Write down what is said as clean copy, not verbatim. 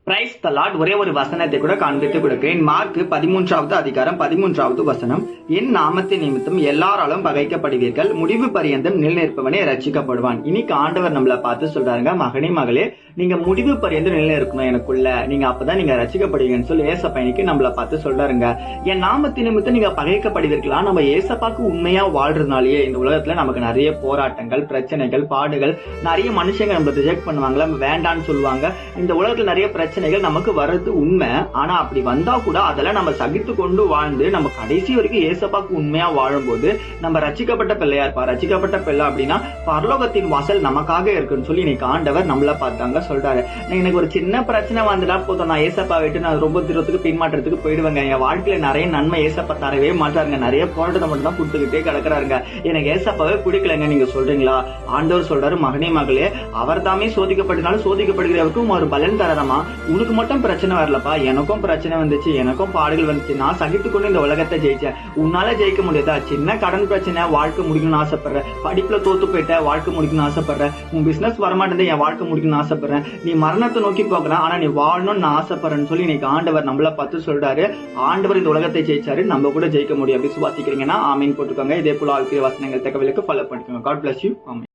Praise the Lord. ஒரே ஒரு வசனத்தை கூட காண்பித்து கொடுக்கிறேன். மார்க் 13வது அதிகாரம் 13வது வசனம். என் நாமத்தின் நிமித்தம் எல்லாராலும் பகைக்கப்படுவீர்கள், முடிவு பரியந்தம் நிலைநிற்பவனே ரட்சிக்கப்படுவான். இன்னைக்கு ஆண்டவர் நம்மளை பார்த்து சொல்றாங்க, மகனே மகளே, நீங்க முடிவு பரியந்தம் நிலைநிற்கணும் எனக்குள்ள, நீங்க அப்பதான் நீங்க ரட்சிக்கப்படுவீங்கன்னு சொல்லி ஏசப்பா இன்னைக்கு நம்மளை பார்த்து சொல்றாருங்க. என் நாமத்தின் நிமித்தம் நீங்க பகைக்கப்படுவீர்களா? நம்ம ஏசப்பாக்கு உண்மையா வாழ்றதுனாலேயே இந்த உலகத்துல நமக்கு நிறைய போராட்டங்கள், பிரச்சனைகள், பாடுகள், நிறைய மனுஷங்க நம்ம ரிஜெக்ட் பண்ணுவாங்க, வேண்டான்னு சொல்லுவாங்க. இந்த உலகத்துல நிறைய பிரச்சனைகள் நமக்கு வர்றது உண்மை. ஆனா அப்படி வந்தா கூட அதெல்லாம் நம்ம சகித்து கொண்டு வாழ்ந்து நம்ம கடைசி வரைக்கும் ஏசப்பாக்கு உண்மையா வாழும்போது நம்ம ரட்சிக்கப்பட்ட பிள்ளையா இருப்பா. ரட்சிக்கப்பட்ட பிள்ளை அப்படின்னா பரலோகத்தின் வாசல் நமக்காக இருக்குன்னு சொல்லி இன்னைக்கு ஆண்டவர் நம்மள பார்த்தாங்க சொல்றாரு. எனக்கு ஒரு சின்ன பிரச்சனை வந்துட்டா போதும், நான் ஏசப்பா விட்டு நான் ரொம்ப தூரத்துக்கு பின்மாற்றத்துக்கு போயிடுவேங்க. என் வாழ்க்கையில நிறைய நன்மை ஏசப்பா தரவே மாட்டாருங்க, நிறைய போராட்டத்தை மட்டும் தான் கொடுத்துக்கிட்டே கிடக்குறாருங்க, எனக்கு ஏசப்பாவே பிடிக்கலங்க நீங்க சொல்றீங்களா? ஆண்டவர் சொல்றாரு, மகனே மகளே, அவர் தாமே சோதிக்கப்பட்டனாலும் சோதிக்கப்படுகிறவருக்கும் ஒரு பலன் தரமா. உனக்கு மட்டும் பிரச்சனை வரலப்பா, எனக்கும் பிரச்சனை வந்துச்சு, எனக்கும் பாடுகள் வந்துச்சு, நான் சகித்துக்கொண்டு இந்த உலகத்தை ஜெயிச்சேன். உன்னால ஜெயிக்க முடியாதா? சின்ன கடன் பிரச்சனை, வாழ்க்கை முடிக்கணும்னு ஆசைப்படுறேன். படிப்புல தோத்து போயிட்ட, வாழ்க்கை முடிக்கணும்னு ஆசைப்படுறேன். உன் பிசினஸ் வரமாட்டேன், என் வாழ்க்கை முடிக்கணும்னு ஆசைப்படுறேன். நீ மரணத்தை நோக்கி போகிறேன், ஆனா நீ வாழணும்னு நான் ஆசைப்படுறேன்னு சொல்லி இன்னைக்கு ஆண்டவர் நம்மள பார்த்து சொல்றாரு. ஆண்டவர் இந்த உலகத்தை ஜெயிச்சாரு, நம்ம கூட ஜெயிக்க முடியும். அப்படி விசுவாசிக்கிறீங்கன்னா ஆமீன் போட்டுக்கோங்க. இதே போல ஆழ்க்கை வசனங்கள் தகவலுக்கு ஃபாலோ பண்ணிக்கோங்க. God bless you. ஆமீன்.